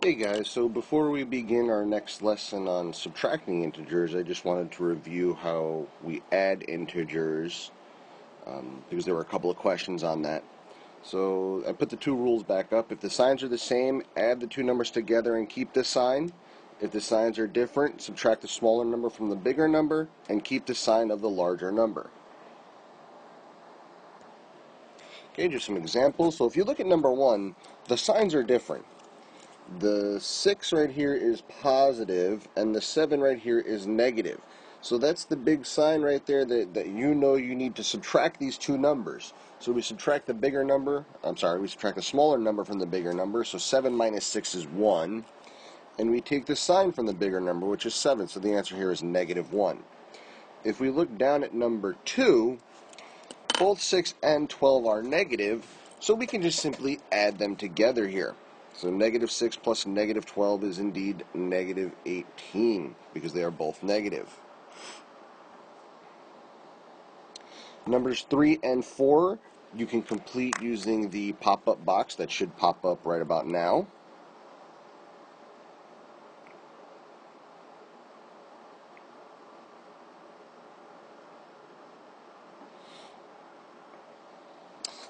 Hey guys, so before we begin our next lesson on subtracting integers, I just wanted to review how we add integers because there were a couple of questions on that. So I put the two rules back up. If the signs are the same, add the two numbers together and keep the sign. If the signs are different, subtract the smaller number from the bigger number and keep the sign of the larger number. Okay, just some examples. So if you look at number one, the signs are different. The 6 right here is positive, and the 7 right here is negative. So that's the big sign right there that you know you need to subtract these two numbers. So we subtract the bigger number, we subtract the smaller number from the bigger number, so 7 minus 6 is 1. And we take the sign from the bigger number, which is 7, so the answer here is negative 1. If we look down at number 2, both 6 and 12 are negative, so we can just simply add them together here. So negative 6 plus negative 12 is indeed negative 18, because they are both negative. Numbers 3 and 4, you can complete using the pop-up box that should pop up right about now.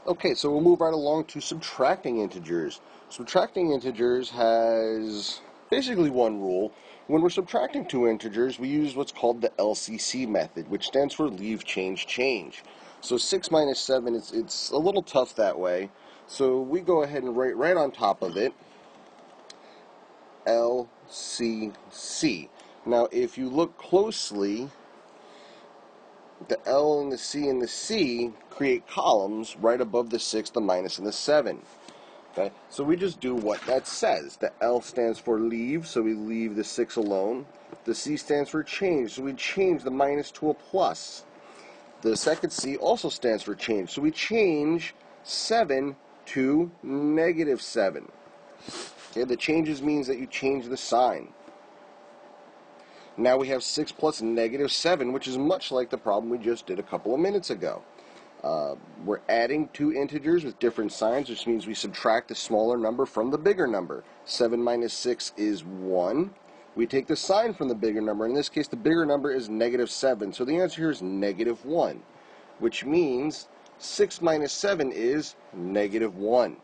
Okay, so we'll move right along to subtracting integers. Subtracting integers has basically one rule. When we're subtracting two integers, we use what's called the LCC method, which stands for leave, change, change. So 6 minus 7, it's a little tough that way. So we go ahead and write right on top of it, LCC. Now, if you look closely, the L and the C create columns right above the 6, the minus, and the 7. Okay, so we just do what that says. The L stands for leave, so we leave the 6 alone. The C stands for change, so we change the minus to a plus. The second C also stands for change, so we change 7 to negative 7. Okay, the changes means that you change the sign. Now we have 6 plus negative 7, which is much like the problem we just did a couple of minutes ago. We're adding two integers with different signs, which means we subtract the smaller number from the bigger number. 7 minus 6 is 1. We take the sign from the bigger number. In this case, the bigger number is negative 7. So the answer here is negative 1, which means 6 minus 7 is negative 1.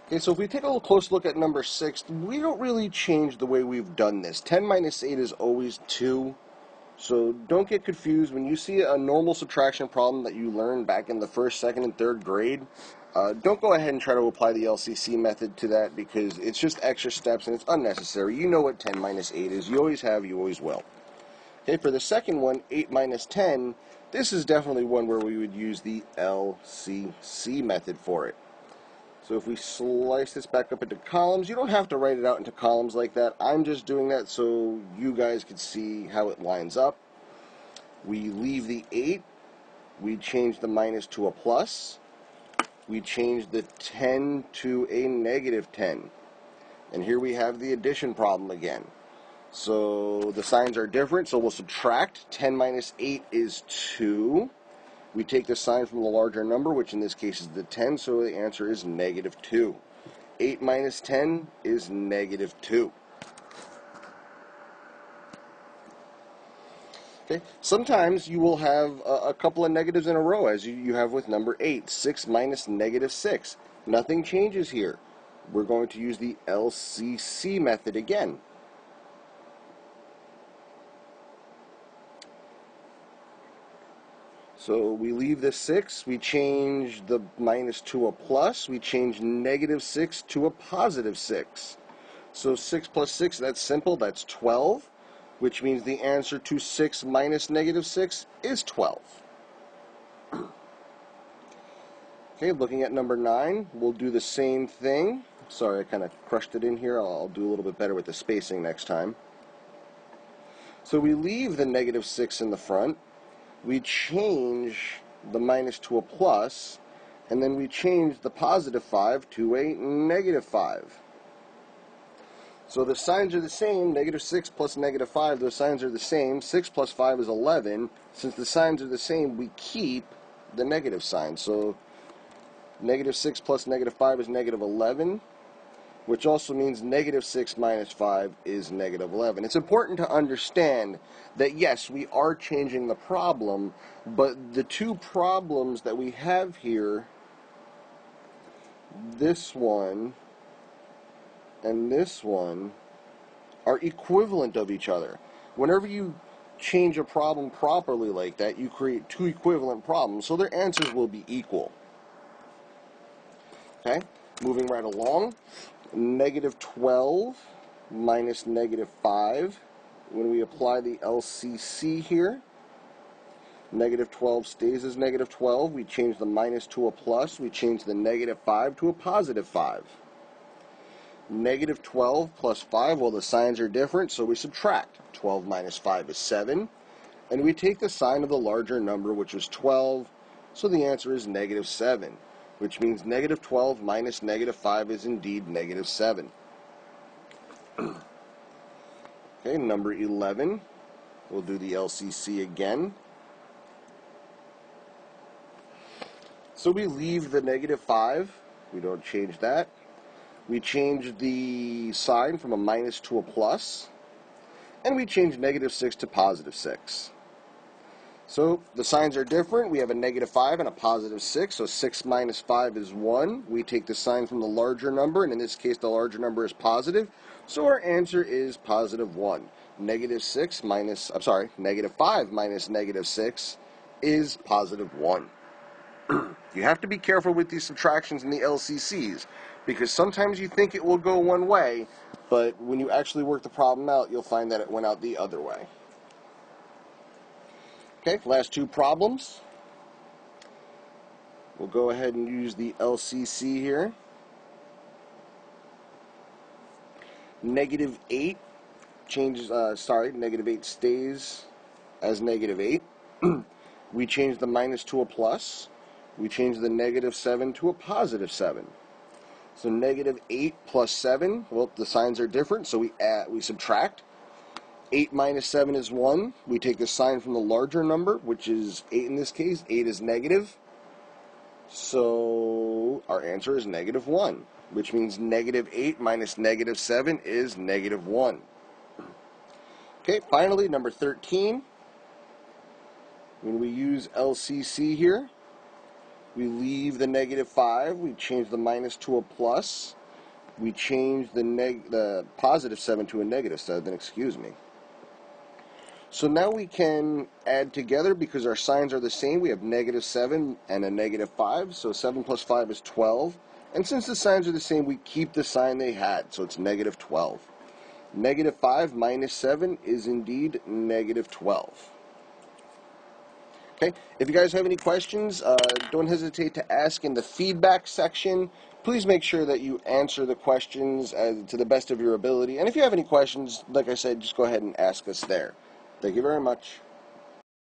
Okay, so if we take a little close look at number 6, we don't really change the way we've done this. 10 minus 8 is always 2. So don't get confused. When you see a normal subtraction problem that you learned back in the first, second, and third grade, don't go ahead and try to apply the LCC method to that because it's just extra steps and it's unnecessary. You know what 10 minus 8 is. You always have, you always will. Okay, for the second one, 8 minus 10, this is definitely one where we would use the LCC method for it. So if we slice this back up into columns, you don't have to write it out into columns like that. I'm just doing that so you guys can see how it lines up. We leave the 8. We change the minus to a plus. We change the 10 to a negative 10. And here we have the addition problem again. So the signs are different, so we'll subtract. 10 minus 8 is 2. We take the sign from the larger number, which in this case is the 10, so the answer is negative 2. 8 minus 10 is negative 2. Okay. Sometimes you will have a couple of negatives in a row, as you have with number 8. 6 minus negative 6. Nothing changes here. We're going to use the LCC method again. So we leave the 6, we change the minus to a plus, we change negative 6 to a positive 6. So 6 plus 6, that's simple, that's 12, which means the answer to 6 minus negative 6 is 12. Okay, looking at number 9, we'll do the same thing. Sorry, I kind of crushed it in here. I'll do a little bit better with the spacing next time. So we leave the negative 6 in the front. We change the minus to a plus, and then we change the positive 5 to a negative 5. So the signs are the same. Negative 6 plus negative 5, those signs are the same. 6 plus 5 is 11. Since the signs are the same, we keep the negative sign. So Negative 6 plus negative 5 is negative 11, which also means negative 6 minus 5 is negative 11. It's important to understand that, yes, we are changing the problem, but the two problems that we have here, this one and this one, are equivalent of each other. Whenever you change a problem properly like that, you create two equivalent problems, so their answers will be equal. Okay, moving right along, negative 12 minus negative 5. When we apply the LCC here, negative 12 stays as negative 12. We change the minus to a plus. We change the negative 5 to a positive 5. Negative 12 plus 5, well, the signs are different, so we subtract. 12 minus 5 is 7. And we take the sign of the larger number, which was 12, so the answer is negative 7, which means negative 12 minus negative 5 is indeed negative 7. Okay, number 11. We'll do the LCC again. So we leave the negative 5. We don't change that. We change the sign from a minus to a plus. And we change negative 6 to positive 6. So the signs are different. We have a negative 5 and a positive 6. So 6 minus 5 is 1. We take the sign from the larger number, and in this case the larger number is positive. So our answer is positive 1. Negative 5 minus negative 6 is positive 1. You have to be careful with these subtractions and the LCCs, because sometimes you think it will go one way, but when you actually work the problem out, you'll find that it went out the other way. Okay, last two problems. We'll go ahead and use the LCC here. Negative 8 negative 8 stays as negative 8. We change the minus to a plus. We change the negative 7 to a positive 7. So negative 8 plus 7, well, the signs are different, so we subtract. 8 minus 7 is 1. We take the sign from the larger number, which is 8 in this case. 8 is negative. So our answer is negative 1, which means negative 8 minus negative 7 is negative 1. Okay, finally, number 13. When we use LCC here, we leave the negative 5. We change the minus to a plus. We change the positive 7 to a negative 7, excuse me. So now we can add together because our signs are the same. We have negative 7 and a negative 5, so 7 plus 5 is 12. And since the signs are the same, we keep the sign they had, so it's negative 12. Negative 5 minus 7 is indeed negative 12. Okay, if you guys have any questions, don't hesitate to ask in the feedback section. Please make sure that you answer the questions to the best of your ability. And if you have any questions, like I said, just go ahead and ask us there. Thank you very much.